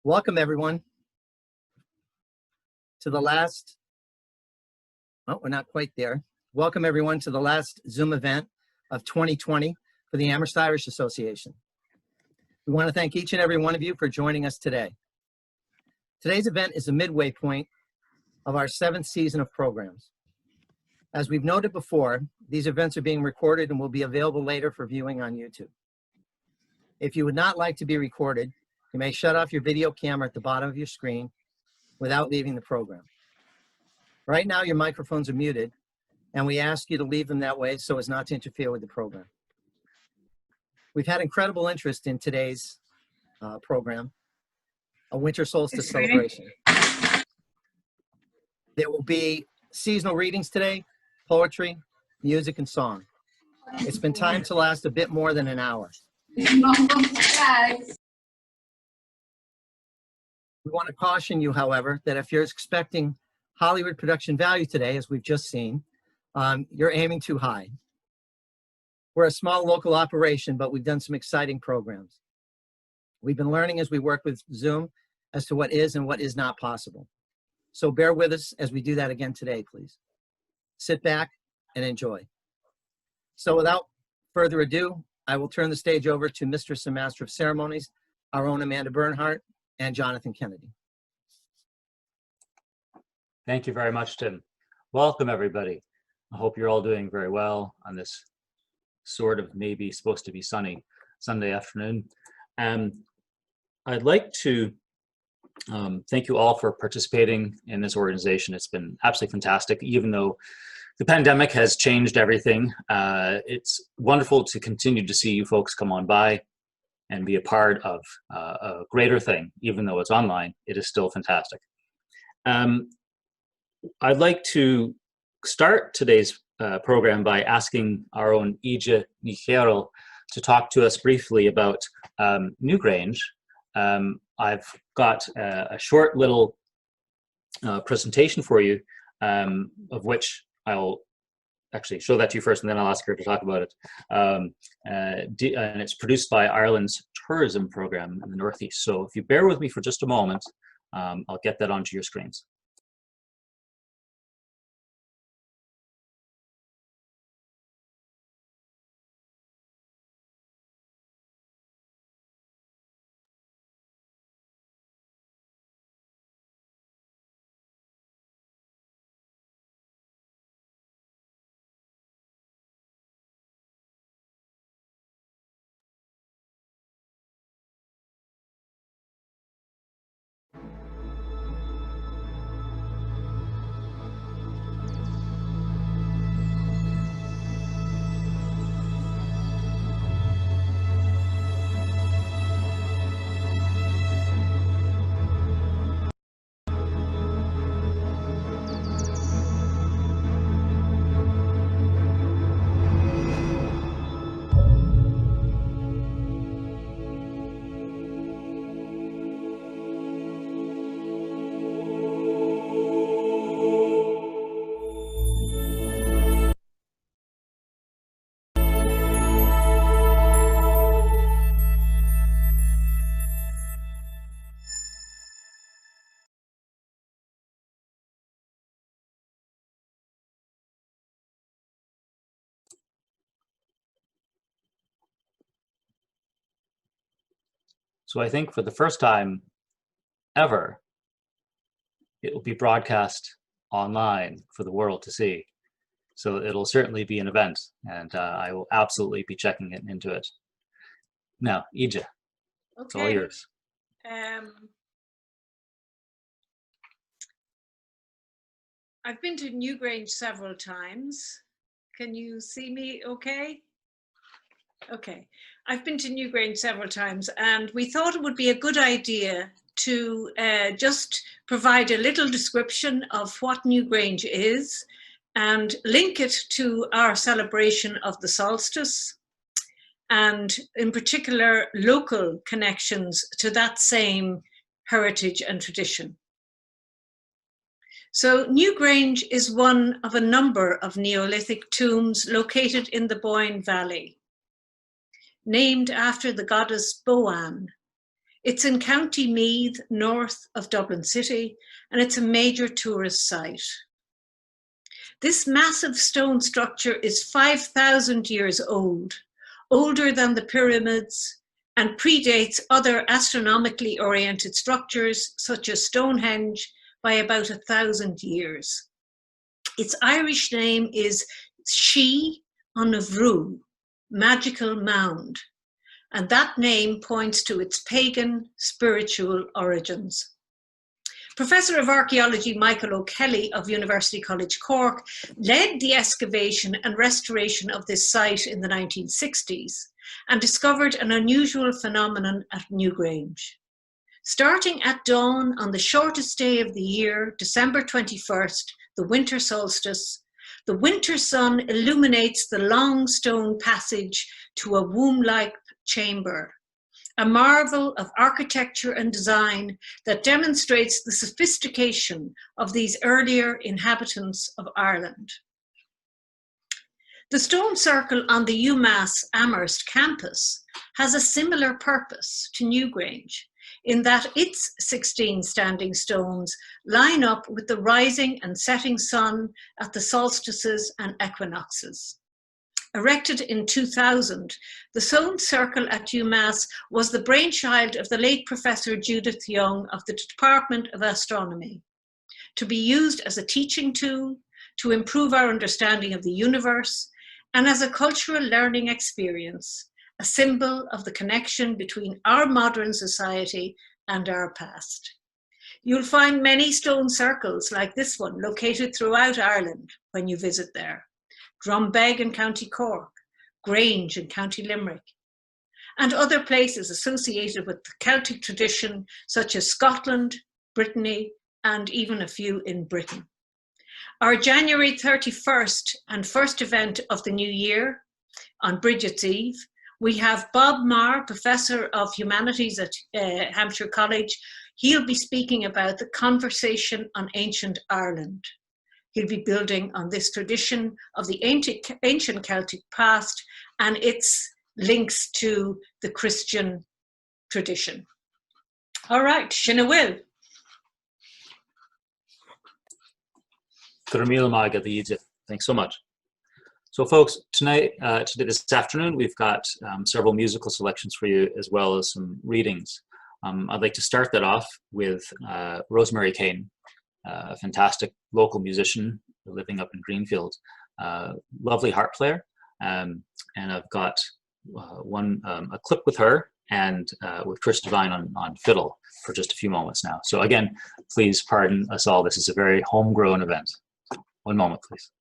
Welcome everyone to the last, we're not quite there. Welcome everyone to the last Zoom event of 2020 for the Amherst Irish Association. We want to thank each and every one of you for joining us today. Today's event is a midway point of our 7th season of programs. As we've noted before, these events are being recorded and will be available later for viewing on YouTube. If you would not like to be recorded, you may shut off your video camera at the bottom of your screen without leaving the program. Right now, your microphones are muted, and we ask you to leave them that way so as not to interfere with the program. We've had incredible interest in today's program, a winter solstice celebration. There will be seasonal readings today, poetry, music, and song. It's been timed to last a bit more than an hour. We want to caution you, however, that if you're expecting Hollywood production value today, as we've just seen, you're aiming too high. We're a small local operation, but we've done some exciting programs. We've been learning as we work with Zoom as to what is and what is not possible. So bear with us as we do that again today, please. Sit back and enjoy. So without further ado, I will turn the stage over to Mistress and Master of Ceremonies, our own Amanda Bernhardt, and Jonathan Kennedy. Thank you very much, Tim. Welcome, everybody. I hope you're all doing very well on this sort of maybe supposed to be sunny Sunday afternoon. I'd like to thank you all for participating in this organization. It's been absolutely fantastic, even though the pandemic has changed everything. It's wonderful to continue to see you folks come on by and be a part of a greater thing. Even though it's online, it is still fantastic. I'd like to start today's program by asking our own AIA Nichero to talk to us briefly about Newgrange. I've got a short little presentation for you, of which I'll actually show that to you first, and then I'll ask her to talk about it. And it's produced by Ireland's tourism program in the Northeast. So if you bear with me for just a moment, I'll get that onto your screens. So I think for the first time ever, it will be broadcast online for the world to see. So it'll certainly be an event, and I will absolutely be checking into it. Now, AIA, it's all yours. I've been to Newgrange several times. Can you see me okay? Okay, I've been to Newgrange several times, and we thought it would be a good idea to just provide a little description of what Newgrange is and link it to our celebration of the solstice, and in particular local connections to that same heritage and tradition. So Newgrange is one of a number of Neolithic tombs located in the Boyne Valley. Named after the goddess Boann, It's in County Meath, north of Dublin City, and it's a major tourist site. This massive stone structure is 5,000 years old, older than the pyramids, and predates other astronomically oriented structures such as Stonehenge by about 1,000 years. Its Irish name is She on Vrú, magical mound, and that name points to its pagan spiritual origins. Professor of Archaeology Michael O'Kelly of University College Cork led the excavation and restoration of this site in the 1960s and discovered an unusual phenomenon at Newgrange. Starting at dawn on the shortest day of the year, December 21st, the winter solstice, the winter sun illuminates the long stone passage to a womb-like chamber, a marvel of architecture and design that demonstrates the sophistication of these earlier inhabitants of Ireland. The stone circle on the UMass Amherst campus has a similar purpose to Newgrange, in that its 16 standing stones line up with the rising and setting sun at the solstices and equinoxes. Erected in 2000, the stone circle at UMass was the brainchild of the late Professor Judith Young of the Department of Astronomy, to be used as a teaching tool, to improve our understanding of the universe, and as a cultural learning experience, a symbol of the connection between our modern society and our past. You'll find many stone circles like this one located throughout Ireland when you visit there. Drumbeg in County Cork, Grange in County Limerick, and other places associated with the Celtic tradition such as Scotland, Brittany, and even a few in Britain. Our January 31st and first event of the new year, on Bridget's Eve, we have Bob Marr, Professor of Humanities at Hampshire College. He'll be speaking about the conversation on ancient Ireland. He'll be building on this tradition of the ancient Celtic past and its links to the Christian tradition. All right, Sinna Will. Thanks so much. So folks, this afternoon, we've got several musical selections for you as well as some readings. I'd like to start that off with Rosemary Kane, a fantastic local musician living up in Greenfield, lovely harp player, and I've got a clip with her and with Chris Devine on fiddle for just a few moments now. So again, please pardon us all. This is a very homegrown event. One moment, please.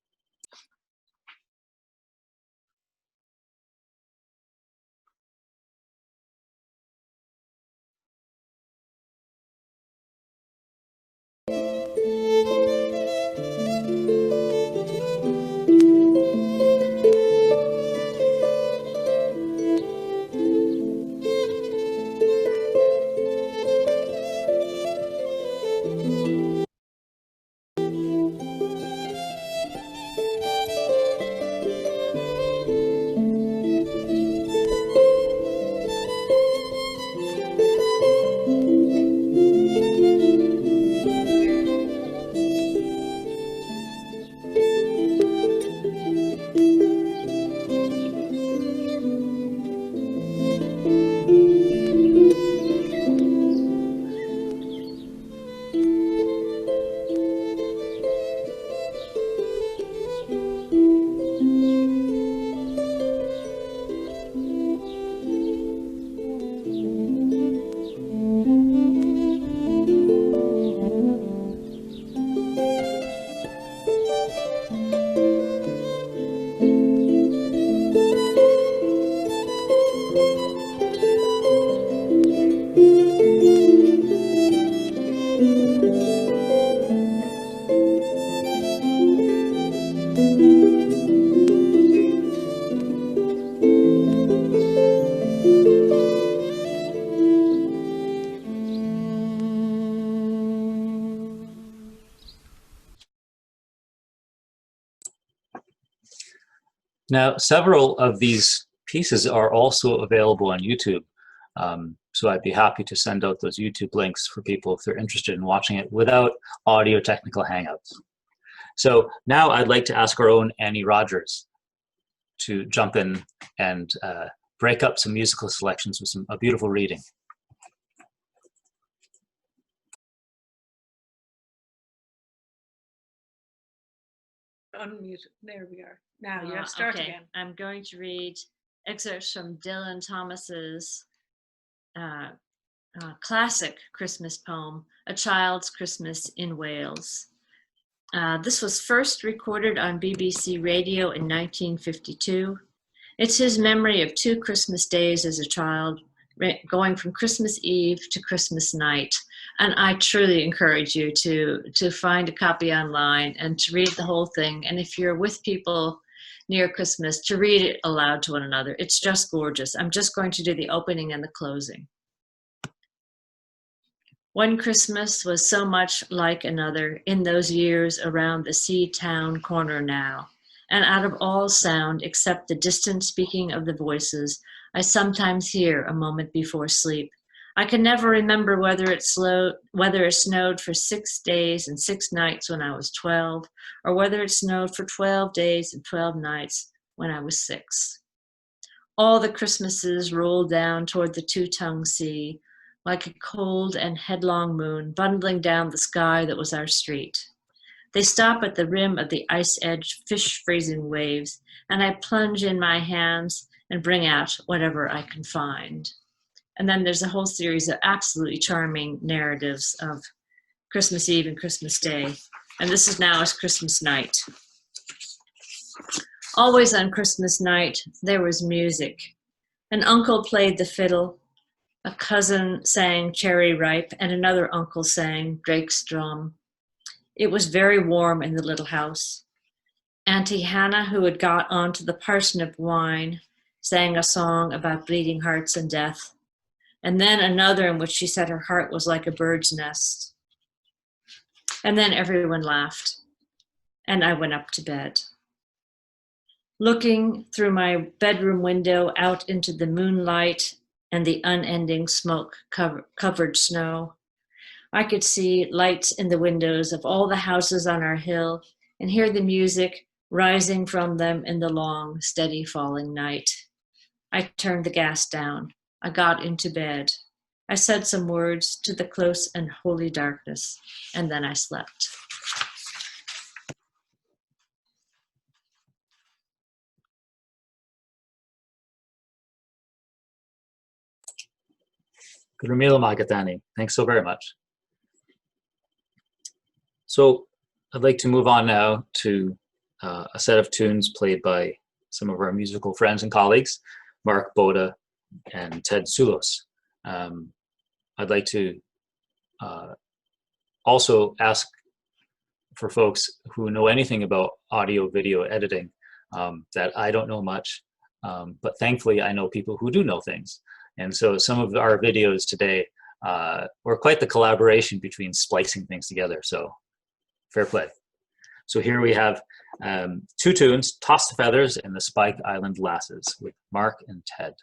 Now, several of these pieces are also available on YouTube. So I'd be happy to send out those YouTube links for people if they're interested in watching it without audio technical hangouts. So now I'd like to ask our own Annie Rogers to jump in and break up some musical selections with a beautiful reading. Unmute. There we are. Now you have to start okay. again. I'm going to read excerpts from Dylan Thomas's classic Christmas poem, A Child's Christmas in Wales. This was first recorded on BBC Radio in 1952. It's his memory of 2 Christmas days as a child, going from Christmas Eve to Christmas night. And I truly encourage you to find a copy online and to read the whole thing. And if you're with people near Christmas, to read it aloud to one another. It's just gorgeous. I'm just going to do the opening and the closing. One Christmas was so much like another in those years around the sea town corner now. And out of all sound except the distant speaking of the voices, I sometimes hear a moment before sleep. I can never remember whether it snowed for 6 days and 6 nights when I was 12, or whether it snowed for 12 days and 12 nights when I was 6. All the Christmases rolled down toward the two-tongued sea, like a cold and headlong moon bundling down the sky that was our street. They stop at the rim of the ice-edged, fish-freezing waves, and I plunge in my hands and bring out whatever I can find. And then there's a whole series of absolutely charming narratives of Christmas Eve and Christmas Day. And this is now as Christmas night. Always on Christmas night, there was music. An uncle played the fiddle, a cousin sang Cherry Ripe, and another uncle sang Drake's Drum. It was very warm in the little house. Auntie Hannah, who had got onto the parsnip wine, sang a song about bleeding hearts and death, and then another in which she said her heart was like a bird's nest. And then everyone laughed, and I went up to bed. Looking through my bedroom window out into the moonlight and the unending smoke-covered snow, I could see lights in the windows of all the houses on our hill and hear the music rising from them in the long, steady falling night. I turned the gas down. I got into bed. I said some words to the close and holy darkness, and then I slept. Gurumila Magatani, thanks so very much. So I'd like to move on now to a set of tunes played by some of our musical friends and colleagues, Mark Boda and Ted Sulos. I'd like to also ask for folks who know anything about audio video editing that I don't know much, but thankfully I know people who do know things. And so some of our videos today were quite the collaboration between splicing things together, so fair play. So here we have 2 tunes, Toss the Feathers and the Spike Island Lasses with Mark and Ted.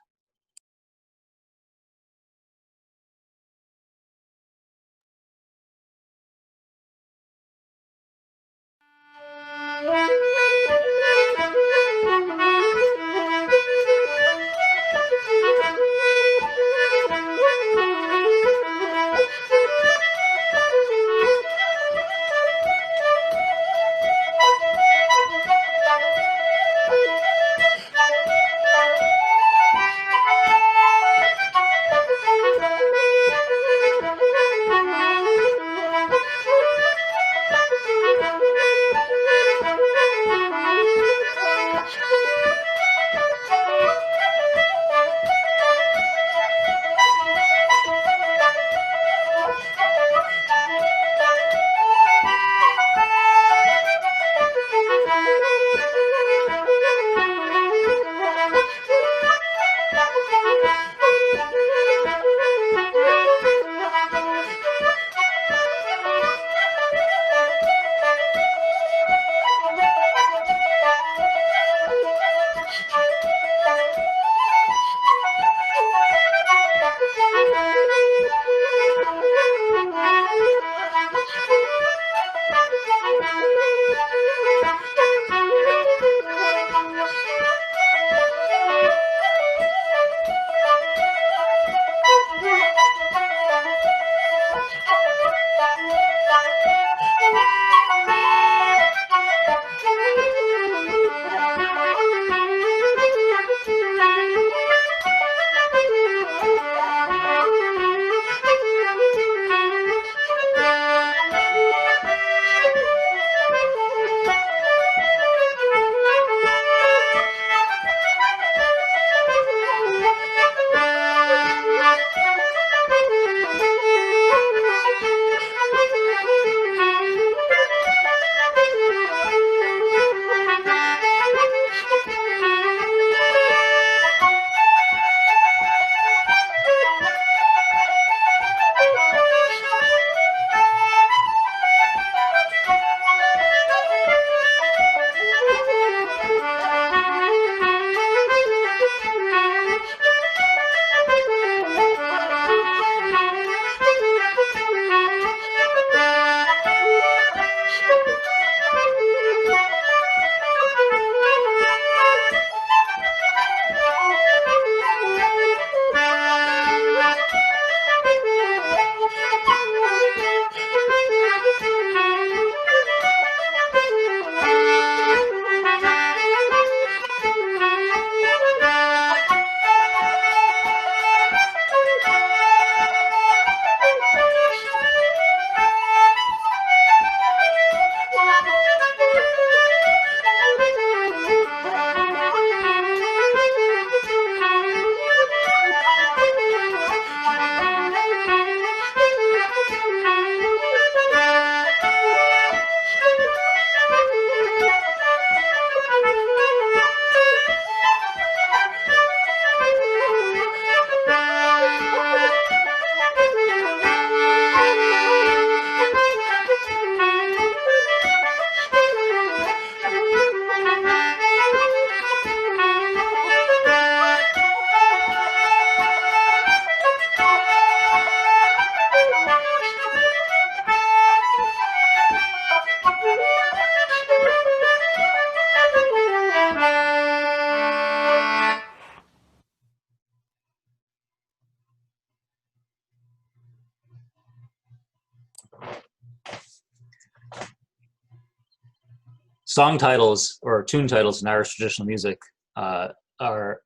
song titles or tune titles in Irish traditional music are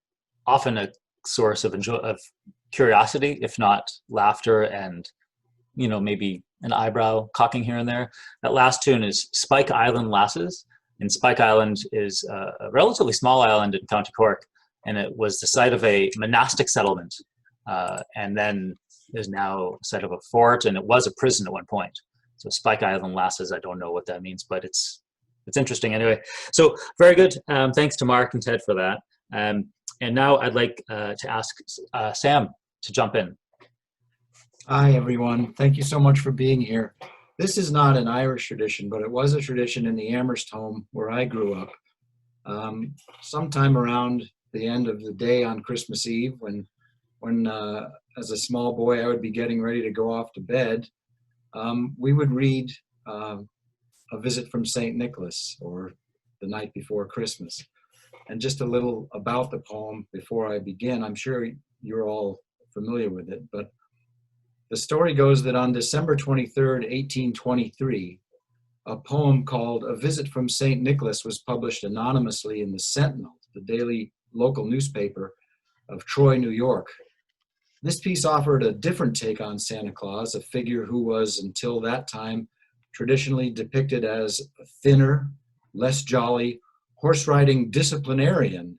often a source of curiosity, if not laughter and, you know, maybe an eyebrow cocking here and there. That last tune is Spike Island Lasses. And Spike Island is a relatively small island in County Cork, and it was the site of a monastic settlement. And then is now a site of a fort, and it was a prison at one point. So Spike Island Lasses, I don't know what that means, but it's interesting anyway. So very good. Thanks to Mark and Ted for that. And now I'd like to ask Sam to jump in. Hi, everyone. Thank you so much for being here. This is not an Irish tradition, but it was a tradition in the Amherst home where I grew up. Sometime around the end of the day on Christmas Eve, when as a small boy I would be getting ready to go off to bed, we would read A Visit from St. Nicholas, or The Night Before Christmas. And just a little about the poem before I begin. I'm sure you're all familiar with it, but the story goes that on December 23rd, 1823, a poem called A Visit from St. Nicholas was published anonymously in the Sentinel, the daily local newspaper of Troy, New York. This piece offered a different take on Santa Claus, a figure who was, until that time, traditionally depicted as a thinner, less jolly, horse-riding disciplinarian,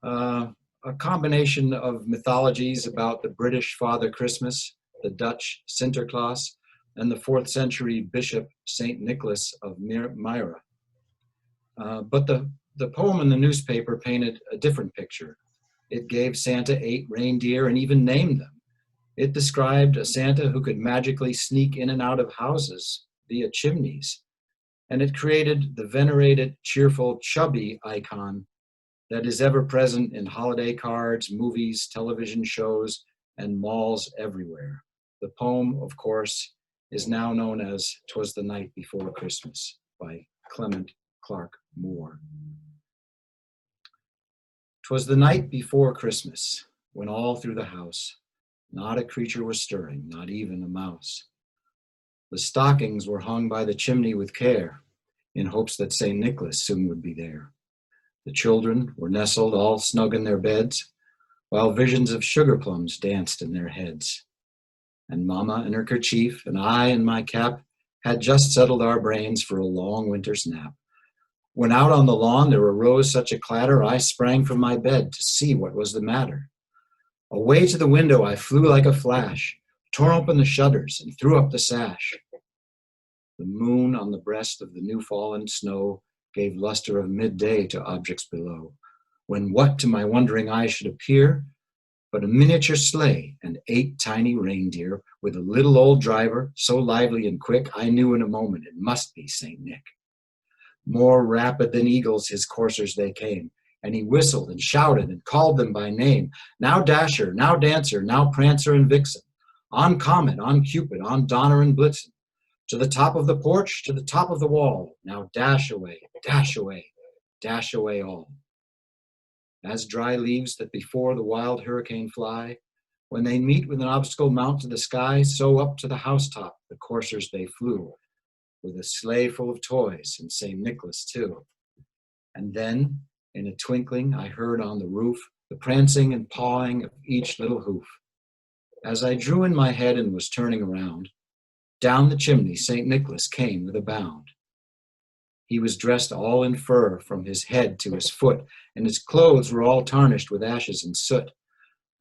a combination of mythologies about the British Father Christmas, the Dutch Sinterklaas, and the 4th century Bishop St. Nicholas of Myra. But the poem in the newspaper painted a different picture. It gave Santa 8 reindeer and even named them. It described a Santa who could magically sneak in and out of houses via chimneys. And it created the venerated, cheerful, chubby icon that is ever present in holiday cards, movies, television shows, and malls everywhere. The poem, of course, is now known as "'Twas the Night Before Christmas" by Clement Clark Moore. 'Twas the night before Christmas, when all through the house not a creature was stirring, not even a mouse. The stockings were hung by the chimney with care, in hopes that St. Nicholas soon would be there. The children were nestled all snug in their beds, while visions of sugar plums danced in their heads. And Mama in her kerchief, and I in my cap, had just settled our brains for a long winter's nap. When out on the lawn there arose such a clatter, I sprang from my bed to see what was the matter. Away to the window I flew like a flash, tore open the shutters, and threw up the sash. The moon on the breast of the new-fallen snow gave luster of midday to objects below, when what to my wondering eye should appear but a miniature sleigh and 8 tiny reindeer with a little old driver, so lively and quick, I knew in a moment it must be St. Nick. More rapid than eagles his coursers they came, and he whistled and shouted and called them by name. Now Dasher, now Dancer, now Prancer and Vixen, on Comet, on Cupid, on Donner and Blitzen, to the top of the porch, to the top of the wall, now dash away, dash away, dash away all. As dry leaves that before the wild hurricane fly, when they meet with an obstacle mount to the sky, so up to the housetop the coursers they flew, with a sleigh full of toys and St. Nicholas too. And then, in a twinkling, I heard on the roof the prancing and pawing of each little hoof. As I drew in my head and was turning around, down the chimney St. Nicholas came with a bound. He was dressed all in fur from his head to his foot, and his clothes were all tarnished with ashes and soot.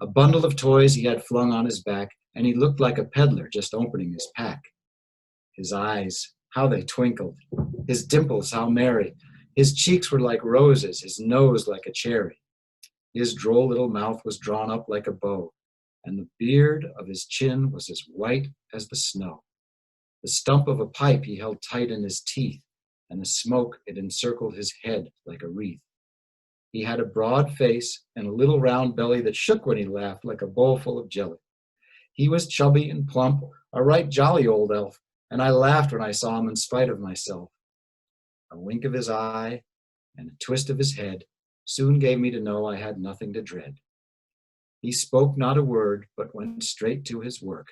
A bundle of toys he had flung on his back, and he looked like a peddler just opening his pack. His eyes, how they twinkled, his dimples, how merry. His cheeks were like roses, his nose like a cherry. His droll little mouth was drawn up like a bow, and the beard of his chin was as white as the snow. The stump of a pipe he held tight in his teeth, and the smoke it encircled his head like a wreath. He had a broad face and a little round belly that shook when he laughed like a bowl full of jelly. He was chubby and plump, a right jolly old elf, and I laughed when I saw him in spite of myself. A wink of his eye and a twist of his head soon gave me to know I had nothing to dread. He spoke not a word, but went straight to his work,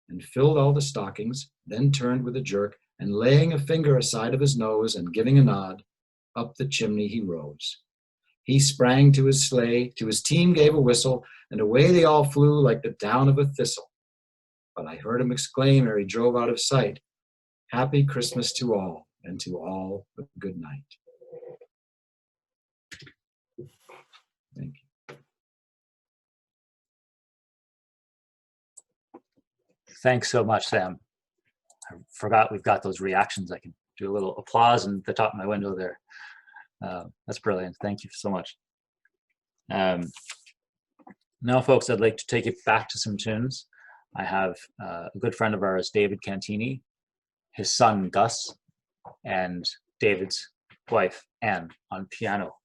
and filled all the stockings, then turned with a jerk, and laying a finger aside of his nose and giving a nod, up the chimney he rose. He sprang to his sleigh, to his team gave a whistle, and away they all flew like the down of a thistle. But I heard him exclaim ere he drove out of sight, "Happy Christmas to all, and to all a good night." Thank you. Thanks so much, Sam. I forgot we've got those reactions. I can do a little applause in the top of my window there. That's brilliant. Thank you so much. Now, folks, I'd like to take it back to some tunes. I have a good friend of ours, David Cantini, his son, Gus, and David's wife, Anne, on piano.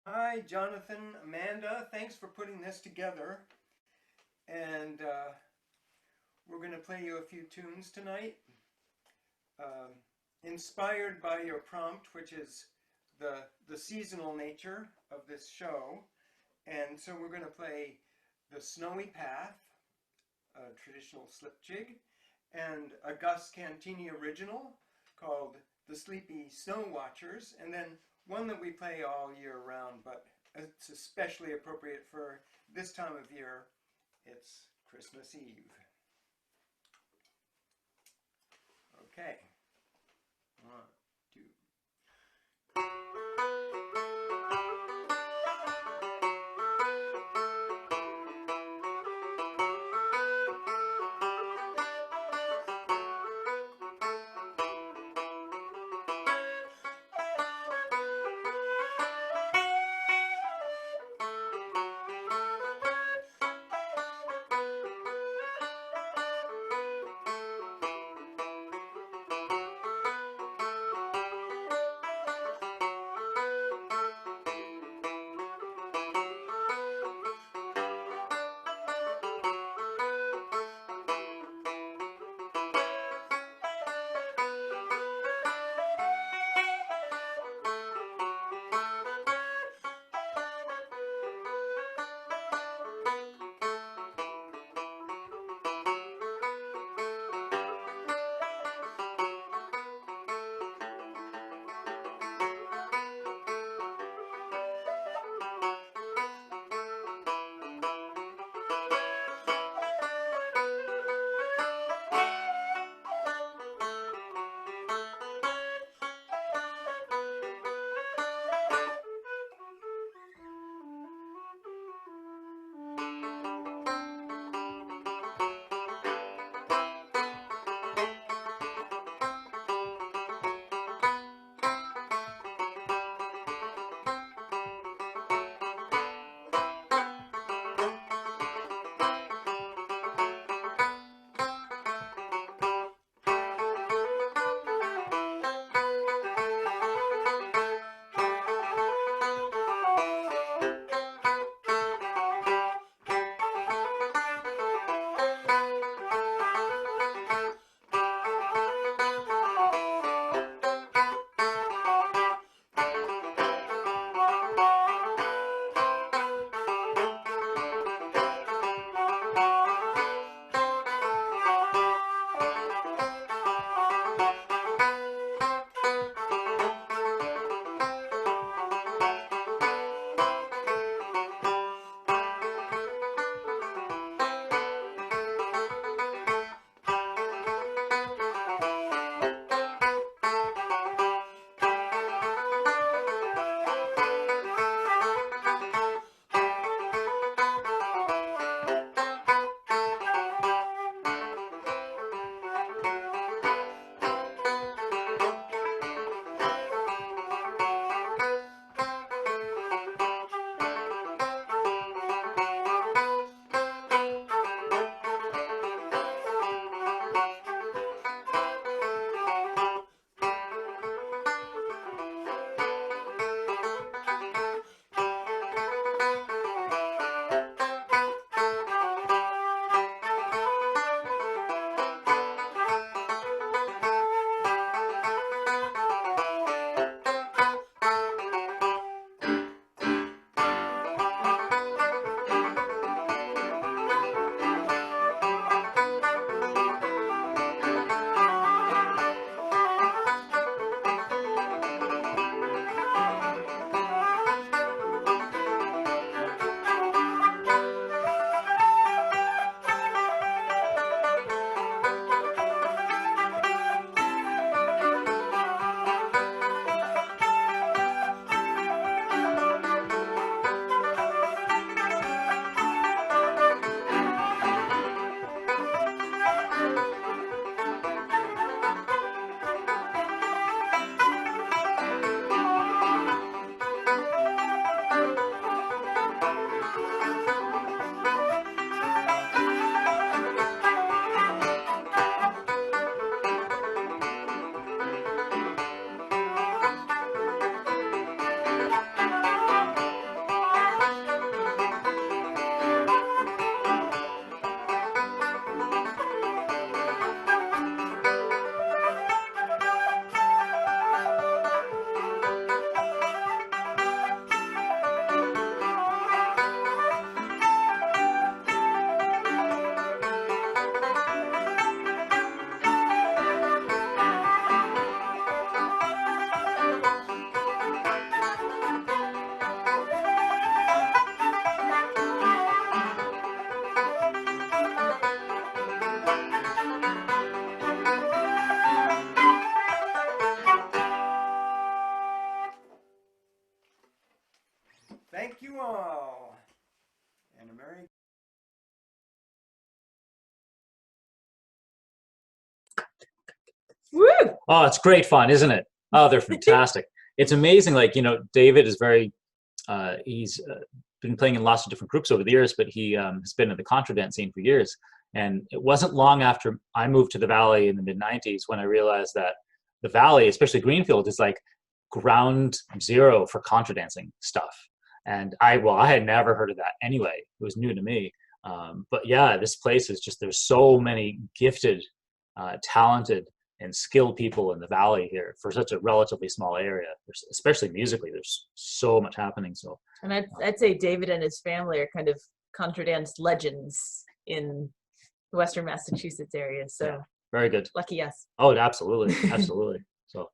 Hi, Jonathan, Amanda. Thanks for putting this together. And we're going to play you a few tunes tonight. Inspired by your prompt, which is the seasonal nature of this show. And so we're going to play The Snowy Path, a traditional slip jig, and a Gus Cantini original called The Sleepy Snow Watchers, and then one that we play all year round, but it's especially appropriate for this time of year. It's Christmas Eve. Okay. 1, 2. Thank you all. And a Merry Woo! Oh, it's great fun, isn't it? Oh, they're fantastic. It's amazing. Like, you know, David is very, he's been playing in lots of different groups over the years, but he has been in the contra dance scene for years. And it wasn't long after I moved to the Valley in the mid-90s when I realized that the Valley, especially Greenfield, is like ground zero for contra dancing stuff. And I had never heard of that anyway. It was new to me. But yeah, this place is just, there's so many gifted, talented, and skilled people in the Valley here for such a relatively small area, especially musically. There's so much happening. So, And I'd say David and his family are kind of contra dance legends in the Western Massachusetts area. So yeah, very good. lucky us. Oh, absolutely, absolutely. So,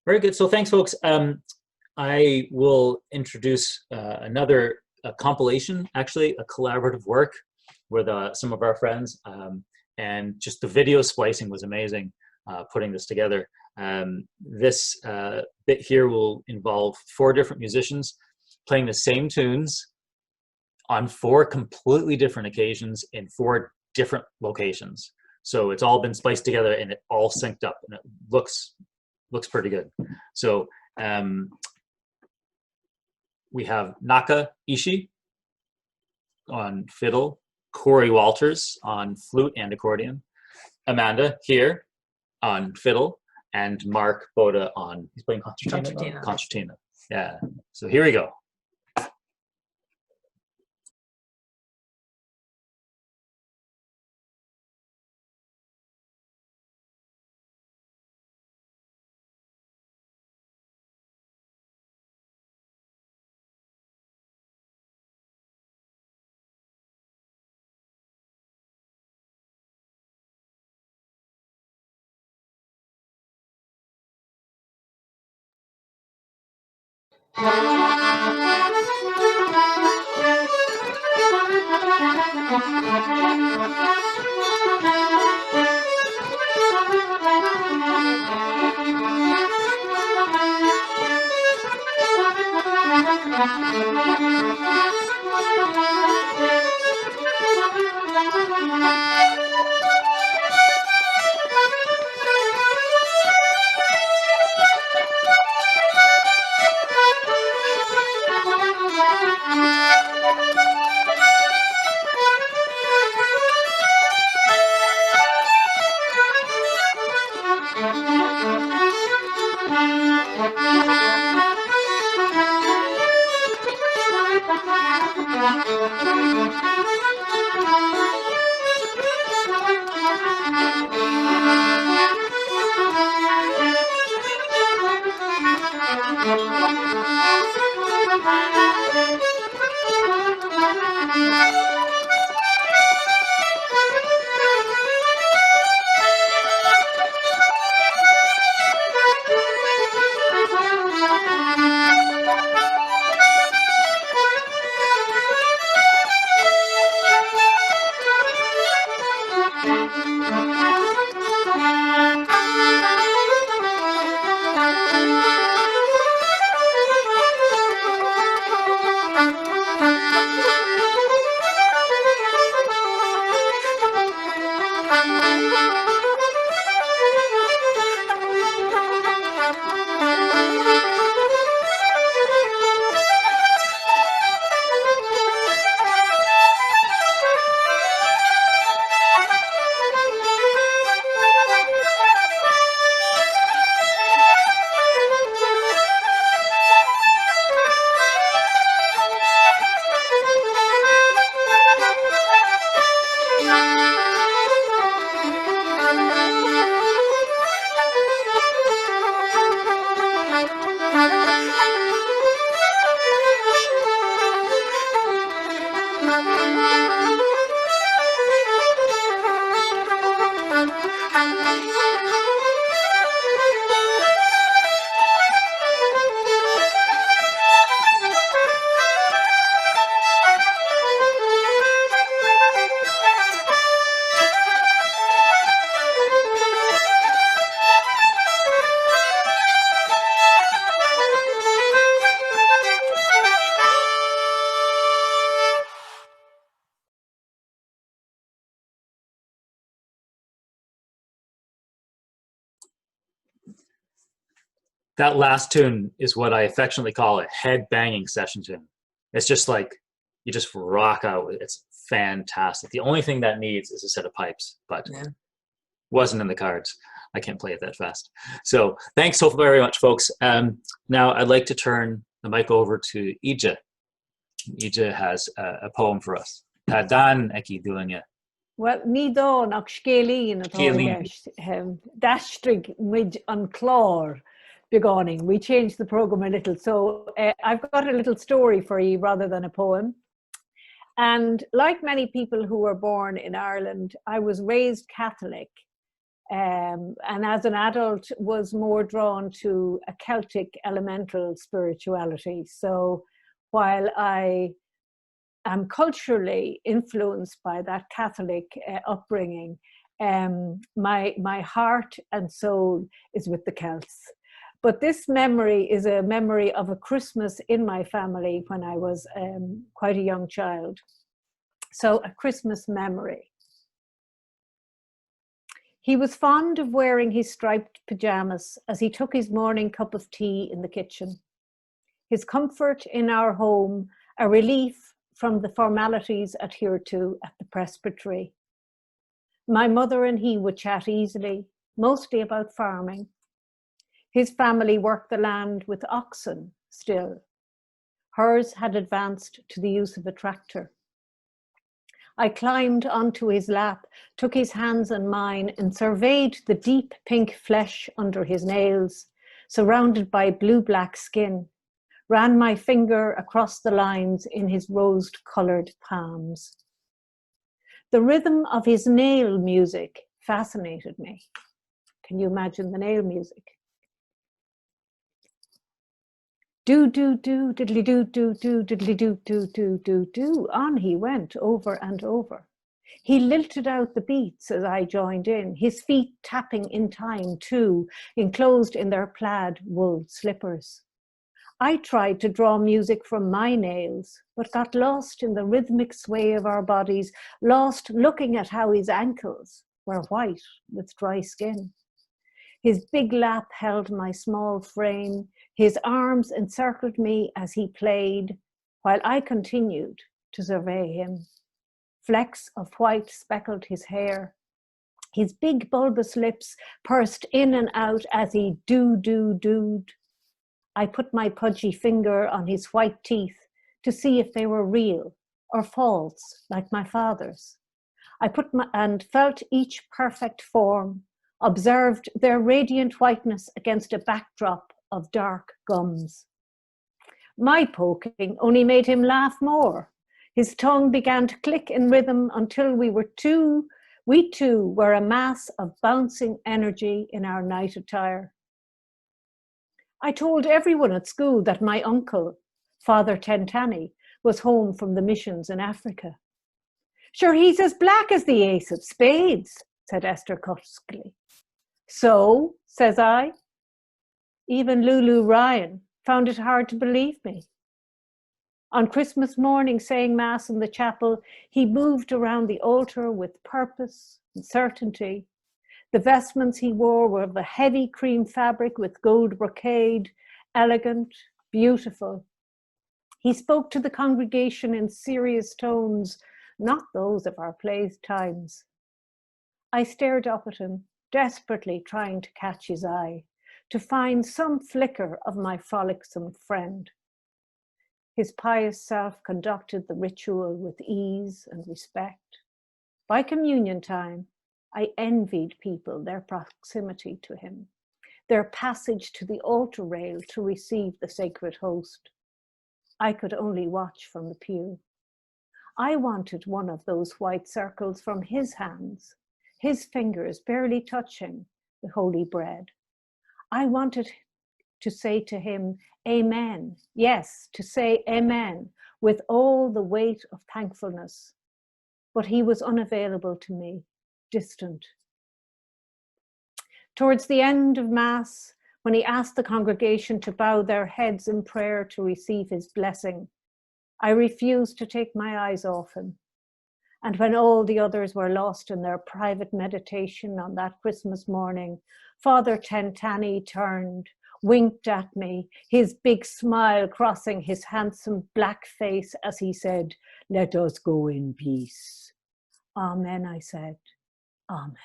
very good. So, thanks, folks. I will introduce another compilation, actually, a collaborative work with some of our friends. And just the video splicing was amazing, putting this together. This bit here will involve 4 different musicians playing the same tunes on 4 completely different occasions in 4 different locations. So it's all been spliced together and it all synced up, and it looks pretty good. So we have Naka Ishii on fiddle, Corey Walters on flute and accordion, Amanda here on fiddle, and Mark Boda on, he's playing concertina? Concertina. Concertina, yeah. So here we go. that last tune is what I affectionately call a head banging session tune. It's just like, you just rock out. It's fantastic. The only thing that needs is a set of pipes, but Yeah. wasn't in the cards. I can't play it that fast. So thanks so very much, folks. Now I'd like to turn the mic over to Ija. Ija has a poem for us. Ta dan eki duanya. Well, ní dó nach scélín Scéalaín. atá dastrig mid an chlár begoning. We changed the program a little. So I've got a little story for you rather than a poem. And like many people who were born in Ireland, I was raised Catholic. And as an adult was more drawn to a Celtic elemental spirituality. So while I am culturally influenced by that Catholic upbringing, my heart and soul is with the Celts. But this memory is a memory of a Christmas in my family when I was quite a young child. So a Christmas memory. He was fond of wearing his striped pajamas as he took his morning cup of tea in the kitchen. His comfort in our home, a relief from the formalities adhered to at the presbytery. My mother and he would chat easily, mostly about farming. His family worked the land with oxen still. Hers had advanced to the use of a tractor. I climbed onto his lap, took his hands in mine, and surveyed the deep pink flesh under his nails, surrounded by blue-black skin, ran my finger across the lines in his rose-colored palms. The rhythm of his nail music fascinated me. Can you imagine the nail music? Do, do, do, diddly do, do, do, diddly do, do, do, do, do. On he went over and over. He lilted out the beats as I joined in, his feet tapping in time too, enclosed in their plaid wool slippers. I tried to draw music from my nails, but got lost in the rhythmic sway of our bodies, lost looking at how his ankles were white with dry skin. His big lap held my small frame. His arms encircled me as he played, while I continued to survey him. Flecks of white speckled his hair. His big bulbous lips pursed in and out as he do-do-doed. I put my pudgy finger on his white teeth to see if they were real or false, like my father's. And felt each perfect form, observed their radiant whiteness against a backdrop of dark gums. My poking only made him laugh more. His tongue began to click in rhythm until we two were a mass of bouncing energy in our night attire. I told everyone at school that my uncle, Father Tentani, was home from the missions in Africa. Sure, he's as black as the ace of spades, said Esther Cuskly. So, says I. Even Lulu Ryan found it hard to believe me. On Christmas morning, saying Mass in the chapel, he moved around the altar with purpose and certainty. The vestments he wore were of a heavy cream fabric with gold brocade, elegant, beautiful. He spoke to the congregation in serious tones, not those of our playtimes. I stared up at him, desperately trying to catch his eye, to find some flicker of my frolicsome friend. His pious self conducted the ritual with ease and respect. By communion time, I envied people their proximity to him, their passage to the altar rail to receive the sacred host. I could only watch from the pew. I wanted one of those white circles from his hands, his fingers barely touching the holy bread. I wanted to say to him, Amen. Yes, to say Amen with all the weight of thankfulness. But he was unavailable to me, distant. Towards the end of Mass, when he asked the congregation to bow their heads in prayer to receive his blessing, I refused to take my eyes off him. And when all the others were lost in their private meditation on that Christmas morning, Father Tentani turned, winked at me, his big smile crossing his handsome black face as he said, "Let us go in peace." "Amen," I said. "Amen."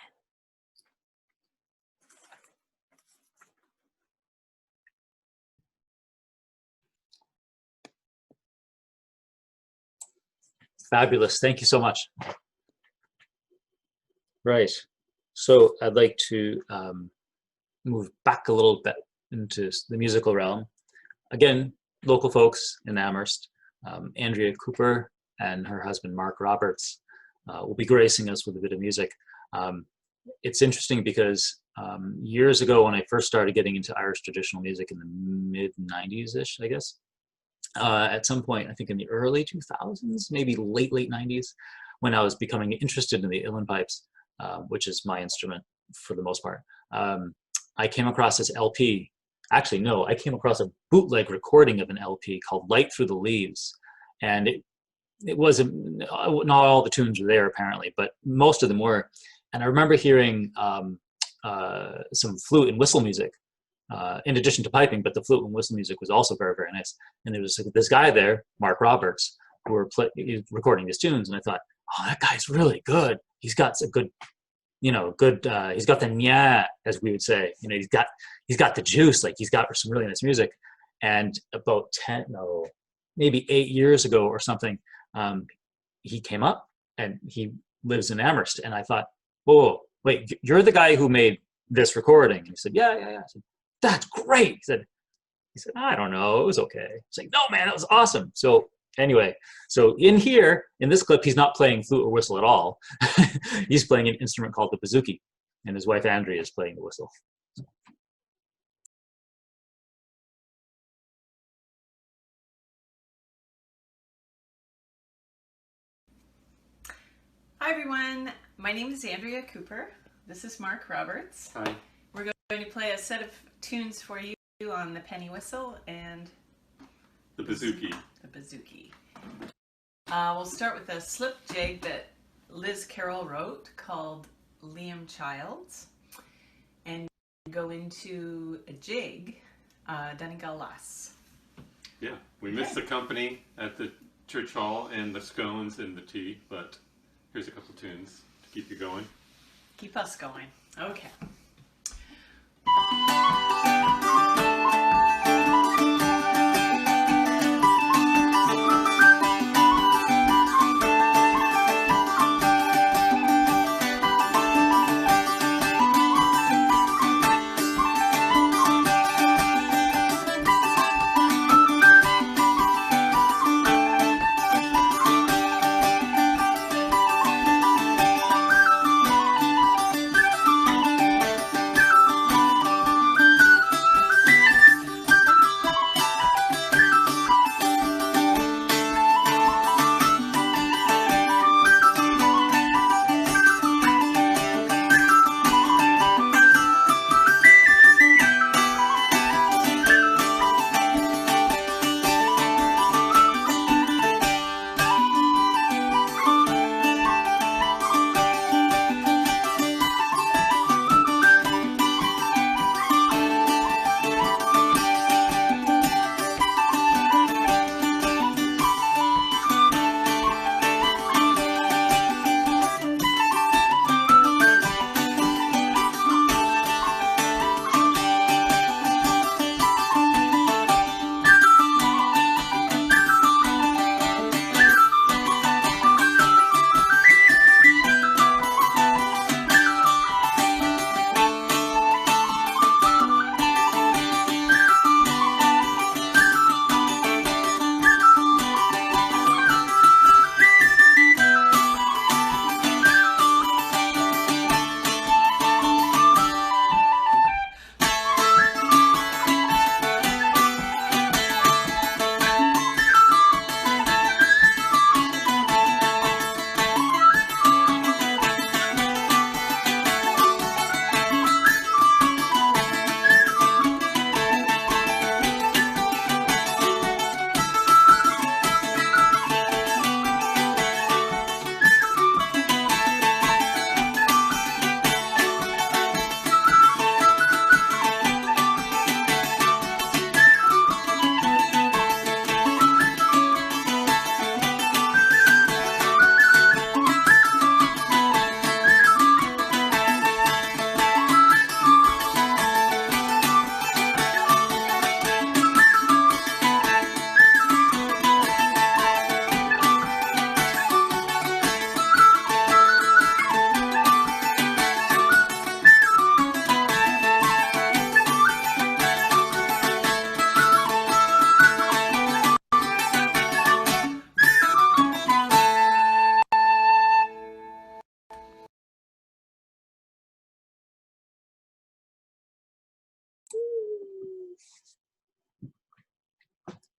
Fabulous. Thank you so much. Right. So I'd like to move back a little bit into the musical realm. Again, local folks in Amherst, Andrea Cooper and her husband, Mark Roberts, will be gracing us with a bit of music. It's interesting because years ago when I first started getting into Irish traditional music in the mid-90s-ish, I guess, at some point, I think in the early 2000s, maybe late 90s, when I was becoming interested in the uilleann pipes, which is my instrument for the most part, I came across this LP. Actually, no, I came across a bootleg recording of an LP called Light Through the Leaves. And it wasn't, not all the tunes were there apparently, but most of them were. And I remember hearing some flute and whistle music in addition to piping, but the flute and whistle music was also very, very nice. And there was this guy there, Mark Roberts, who were recording his tunes. And I thought, oh, that guy's really good. He's got a good, he's got the nya, as we would say. He's got the juice. Like, he's got some really nice music. And about maybe 8 years ago or something, he came up and he lives in Amherst. And I thought, whoa, wait, you're the guy who made this recording? And he said, yeah. I said, that's great. He said, I don't know, it was okay. It's like, no, man, that was awesome. So anyway, so in this clip, he's not playing flute or whistle at all. He's playing an instrument called the bouzouki, and his wife Andrea is playing the whistle. Hi everyone, my name is Andrea Cooper. This is Mark Roberts. Hi. We're going to play a set of tunes for you on the penny whistle and The bouzouki. the bouzouki. We'll start with a slip jig that Liz Carroll wrote called Liam Childs, and go into a jig, Donegal Lass. Yeah, we missed the company at the church hall and the scones and the tea, but here's a couple tunes to keep you going. Keep us going. Okay.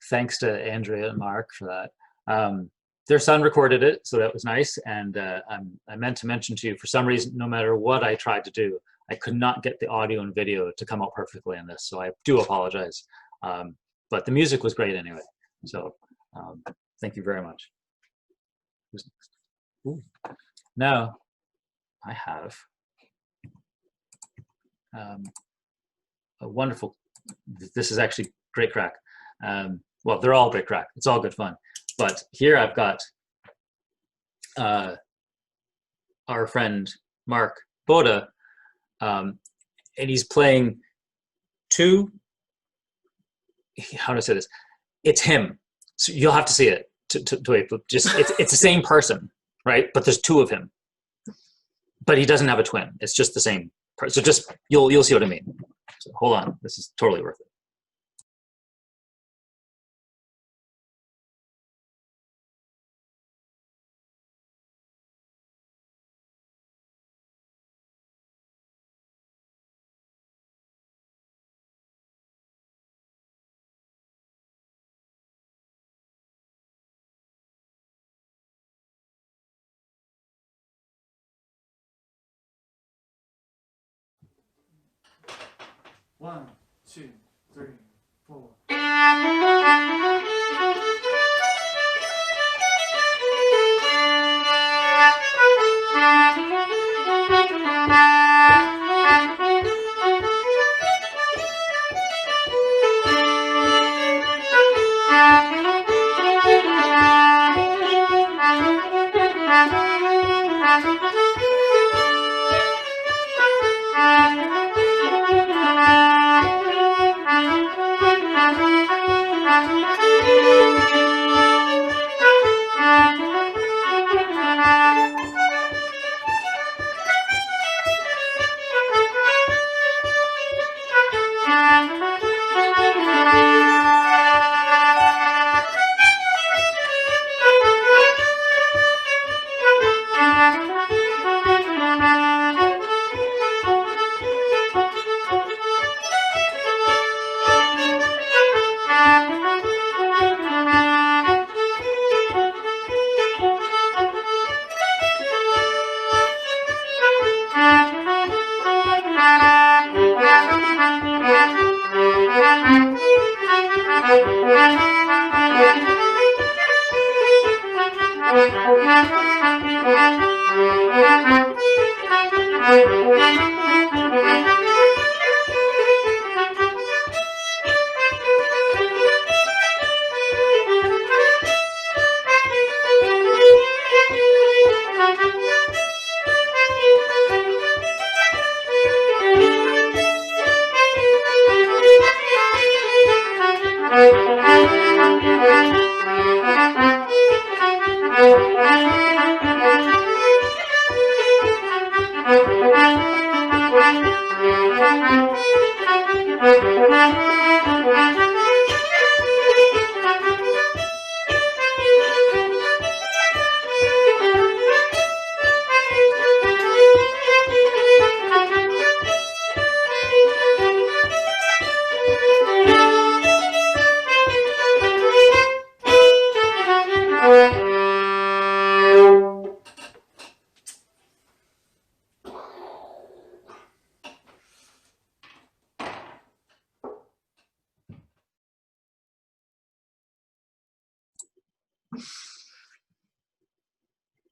thanks to Andrea and Mark for that. Their son recorded it, so that was nice. And I meant to mention to you, for some reason, no matter what I tried to do, I could not get the audio and video to come out perfectly in this, so I do apologize. But the music was great anyway, so thank you very much. Who's next? Ooh. Now, I have a wonderful, this is actually great crack. Well, they're all great crack. It's all good fun. But here I've got our friend Mark Boda, and he's playing two, how do I say this? It's him. So you'll have to see it to wait, but just it's the same person, right? But there's two of him. But he doesn't have a twin. It's just the same person. So just you'll see what I mean. So hold on. This is totally worth it. One, two, three, four.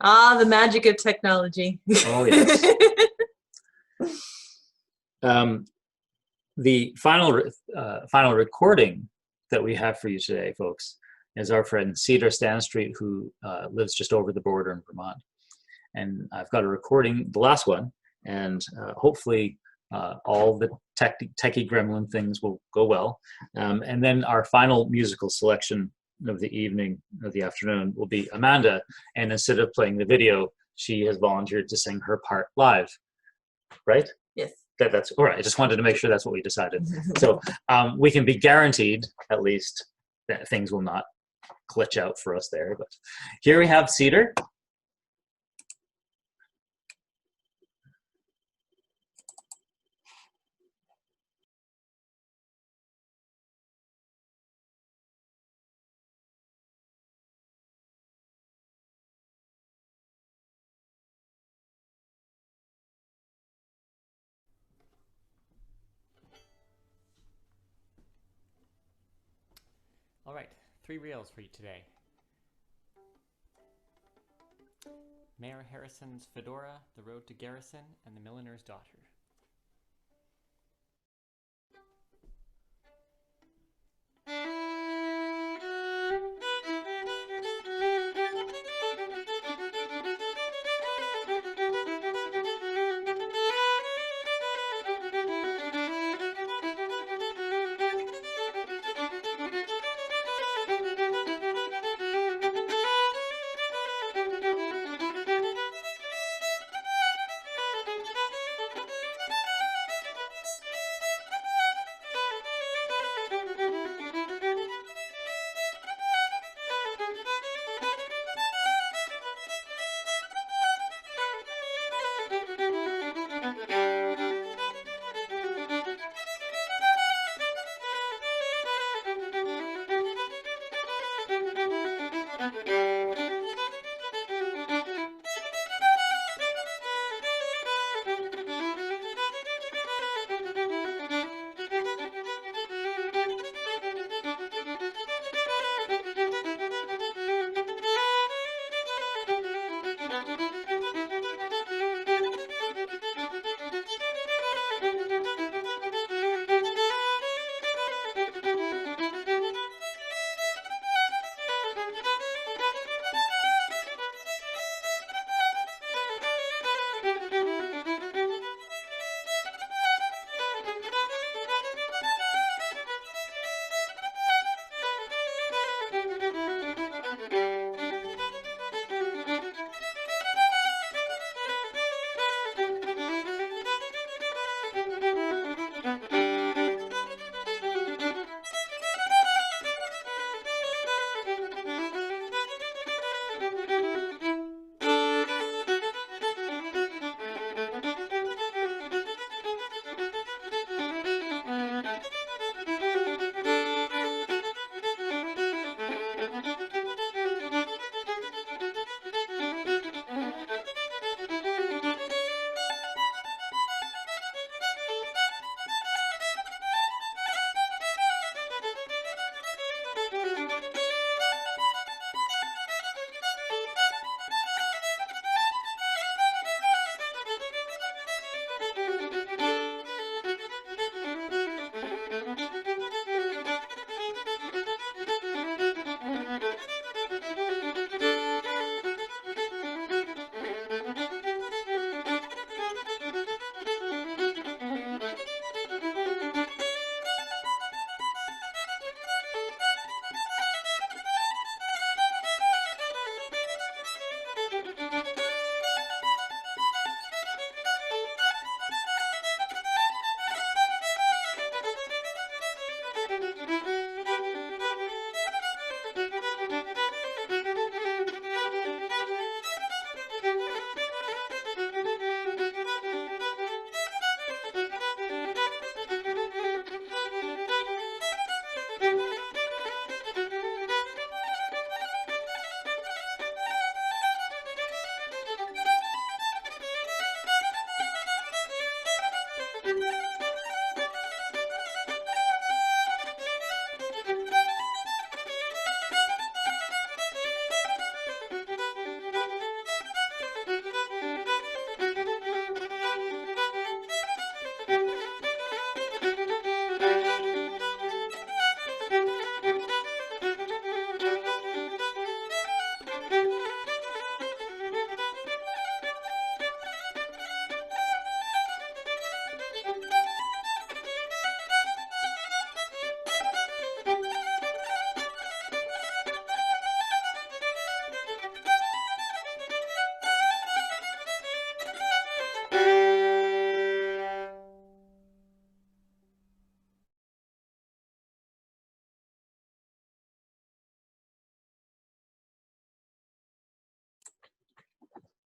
Ah, the magic of technology. Oh, yes. The final recording that we have for you today, folks, is our friend Cedar Stanstreet, who lives just over the border in Vermont. And I've got a recording, the last one, and hopefully all the techie gremlin things will go well. And then our final musical selection of the evening, of the afternoon, will be Amanda. And instead of playing the video, she has volunteered to sing her part live, right? Yes. That's all right. I just wanted to make sure that's what we decided. So we can be guaranteed, at least, that things will not glitch out for us there. But here we have Cedar. All right, 3 reels for you today. Mayor Harrison's Fedora, The Road to Garrison, and The Milliner's Daughter.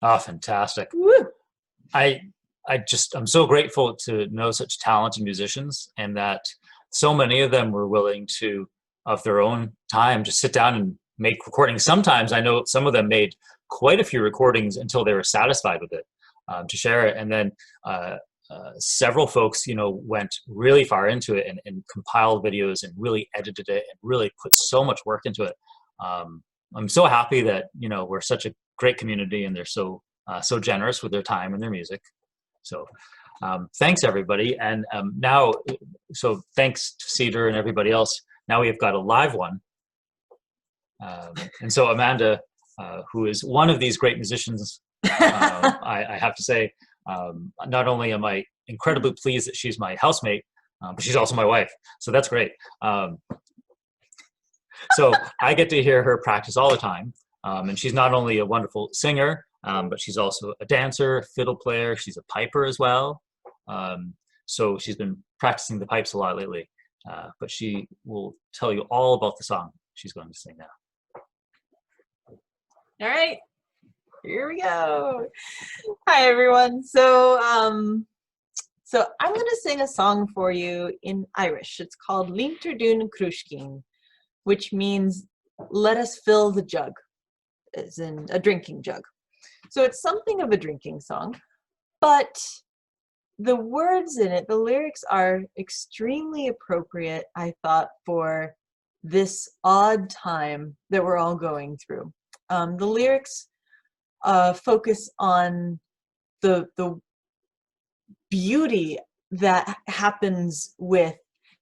Oh, fantastic. I'm so grateful to know such talented musicians, and that so many of them were willing to, of their own time, just sit down and make recordings. Sometimes I know some of them made quite a few recordings until they were satisfied with it, to share it. And then several folks, went really far into it and compiled videos and really edited it and really put so much work into it. I'm so happy that, we're such a great community and they're so generous with their time and their music. So thanks everybody. And now, so thanks to Cedar and everybody else. Now we've got a live one. And so Amanda, who is one of these great musicians, I have to say, not only am I incredibly pleased that she's my housemate, but she's also my wife. So that's great. So I get to hear her practice all the time. And she's not only a wonderful singer, but she's also a dancer, fiddle player. She's a piper as well. So she's been practicing the pipes a lot lately. But she will tell you all about the song she's going to sing now. All right, here we go. Hi everyone. So I'm going to sing a song for you in Irish. It's called Líontar dún Cruiscín, which means let us fill the jug, as in a drinking jug. So it's something of a drinking song, but the words in it, the lyrics are extremely appropriate, I thought, for this odd time that we're all going through. The lyrics focus on the beauty that happens with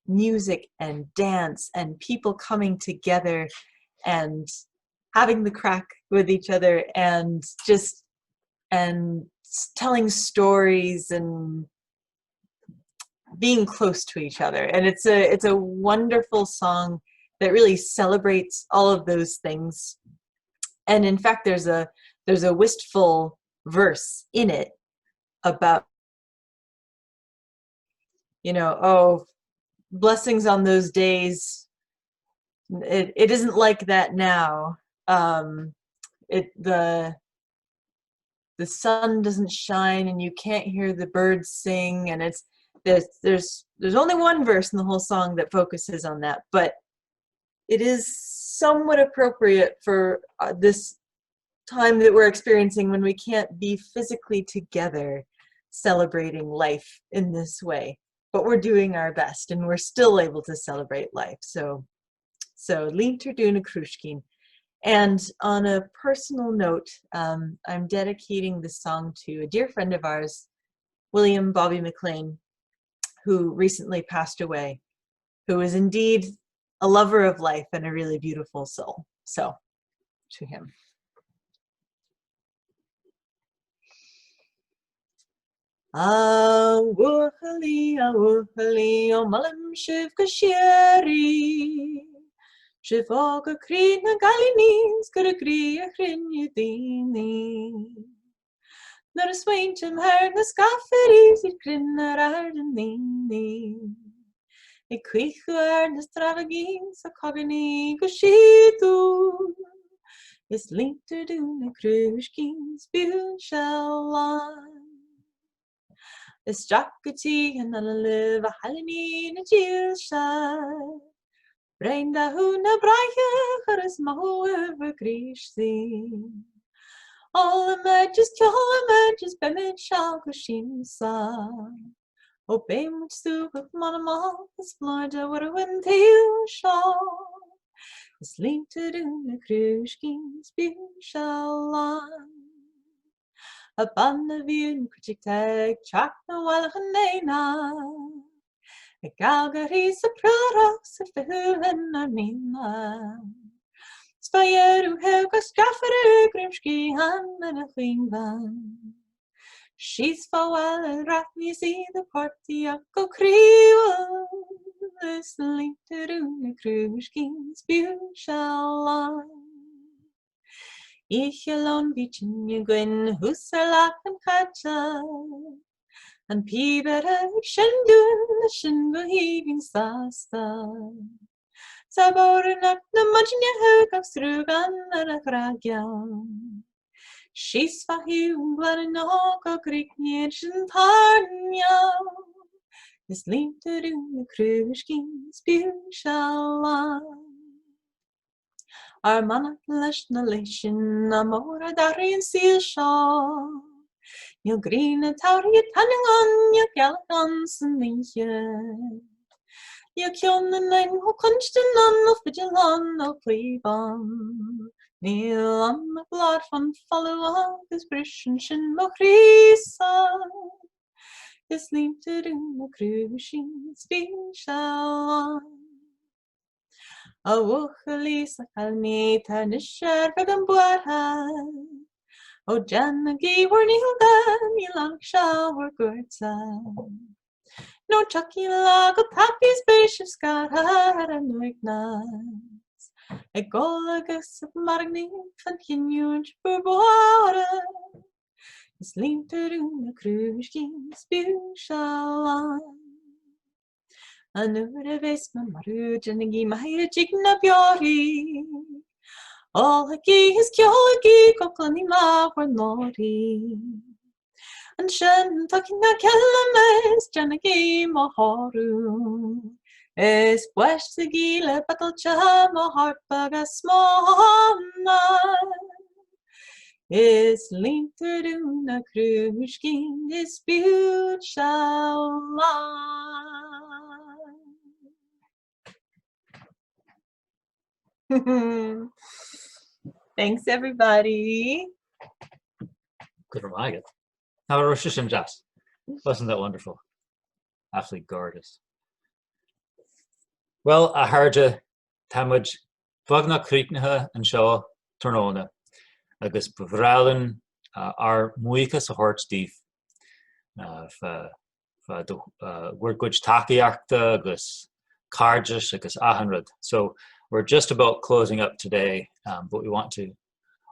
music and dance and people coming together and having the crack with each other and telling stories and being close to each other. And it's a wonderful song that really celebrates all of those things. And in fact, there's a wistful verse in it about, oh, blessings on those days. It isn't like that now. The sun doesn't shine and you can't hear the birds sing, and there's only one verse in the whole song that focuses on that, but it is somewhat appropriate for this time that we're experiencing when we can't be physically together celebrating life in this way, but we're doing our best and we're still able to celebrate life. So Líontar dún Cruiscín. And on a personal note, I'm dedicating this song to a dear friend of ours, William Bobby McLean, who recently passed away, who is indeed a lover of life and a really beautiful soul. So, to him. Awuhali, o malam shiv kashiri. Shivoga krina galinis, kuragria krinyudini. Naar swaintjem her na skafferis, it grinner ardenini. Ik kwichu na stravagins, a cogni gushitu. Is Líontar dún Cruiscín, spune shallan. Is Jackety and a live a halini na jilshire. Brain da huna braie, charis mahu over Grishzi. All the matches, bemin shall kushinsa. O bem stu with monomal, is Florida what a wind tail shawl. Is Líontar dún Cruiscín, spune shallan. Upon the view, critic tag, chalk no walachanena. A galgaris a proros, a fehulen armina. Spayeru helga straffer, grimski han and a queenvan. She's for well and ratni see the party up go creel. Is Líontar dún Cruiscín, spune shallan. Ich alone beachin you gwyn hwsar and catcha. And pibera shendun shin beheving sasta. Saborenak na majnya hug of strugan and a kragyan. She's for you, but no go Greek nation tarnya. Is Líontar dún Cruiscín, spune shallan. Our manat lesh na leishin, amora darin seal shaw. Níl grína táirí tanán níl gealaán san líe. Níl ceanna nain ho constan an ó fidilan ó plíban. Níl an na blad fan fallú agus brisin sin mo chrísa. Is límte na cruúsin spíseán. A bhucha lís a chalmí tá na seirbh an buatha. O Jan gíhar níl gan níl an seáhar gúirta. No chucky lá go tapí spéisiú scar an nuignas. Ag gol agus margní fan chinúint burbára. Is límtarú na cruúscín spíseán. An nuair a bheits man marúid an gí maithir dig na beorí. All hagi his kyolagi koklani ma for nori. And shen talking na kelames janagi maharu. Es west the gila battle chama heart baga smona. Is linked to na krushkin dispute shall Thanks, everybody. Good reminder. How are Rosh Hashanah Jazz? Wasn't that wonderful? Absolutely gorgeous. Well, I heard you, Tamaj, Vagna Kriknaha and Shaw Tornona. Agus Bavralen are Muikas a Hort Steve. We're good Takiakta, Agus Karjas, Agus Ahanrad. So we're just about closing up today, but we want to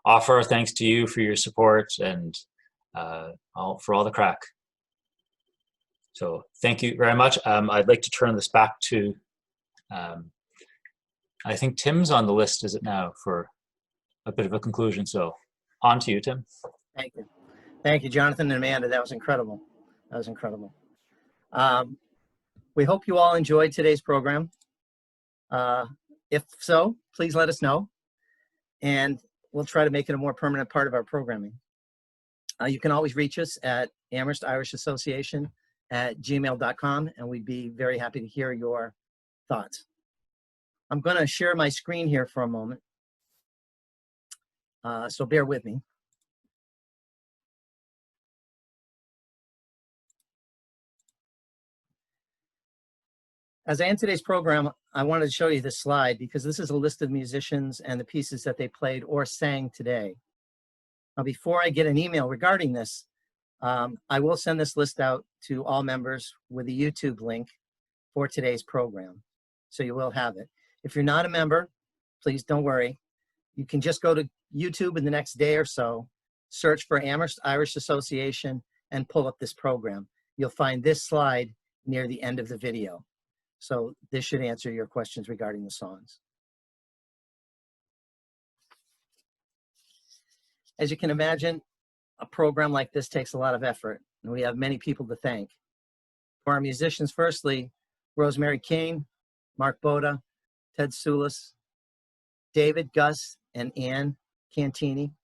offer our thanks to you for your support and for all the crack. So thank you very much. I'd like to turn this back to, I think Tim's on the list, is it now, for a bit of a conclusion. So on to you, Tim. Thank you. Thank you, Jonathan and Amanda. That was incredible. That was incredible. We hope you all enjoyed today's program. If so, please let us know, and we'll try to make it a more permanent part of our programming. You can always reach us at Amherst Irish Association @gmail.com, and we'd be very happy to hear your thoughts. I'm going to share my screen here for a moment, so bear with me. As I end today's program, I wanted to show you this slide because this is a list of musicians and the pieces that they played or sang today. Now, before I get an email regarding this, I will send this list out to all members with a YouTube link for today's program. So you will have it. If you're not a member, please don't worry. You can just go to YouTube in the next day or so, search for Amherst Irish Association, and pull up this program. You'll find this slide near the end of the video. So this should answer your questions regarding the songs. As you can imagine, a program like this takes a lot of effort, and we have many people to thank. For our musicians, firstly, Rosemary King, Mark Boda, Ted Sulis, David, Gus, and Ann Cantini,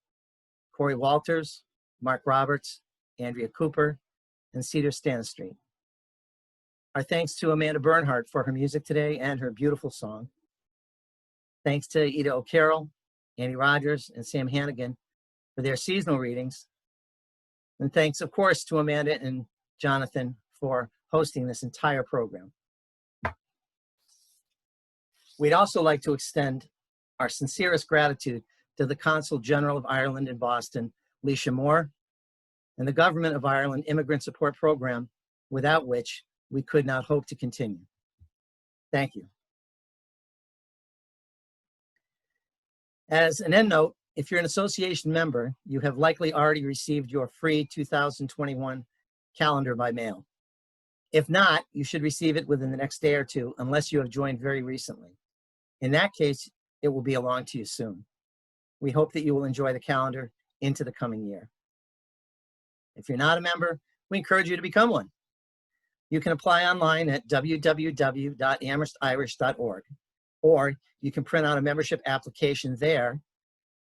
Corey Walters, Mark Roberts, Andrea Cooper, and Cedar Stanistreet. Our thanks to Amanda Bernhardt for her music today and her beautiful song. Thanks to Ida O'Carroll, Annie Rogers, and Sam Hannigan for their seasonal readings. And thanks, of course, to Amanda and Jonathan for hosting this entire program. We'd also like to extend our sincerest gratitude to the Consul General of Ireland in Boston, Leisha Moore, and the Government of Ireland Immigrant Support Program, without which we could not hope to continue. Thank you. As an end note, if you're an association member, you have likely already received your free 2021 calendar by mail. If not, you should receive it within the next day or two, unless you have joined very recently. In that case, it will be along to you soon. We hope that you will enjoy the calendar into the coming year. If you're not a member, we encourage you to become one. You can apply online at www.amherstirish.org, or you can print out a membership application there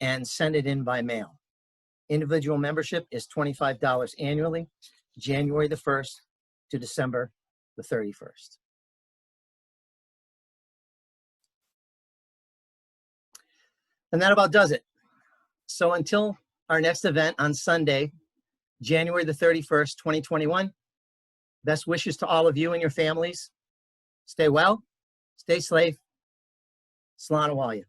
and send it in by mail. Individual membership is $25 annually, January the 1st to December the 31st. And that about does it. So until our next event on Sunday, January the 31st, 2021, best wishes to all of you and your families. Stay well, stay safe. Slán Abhaile.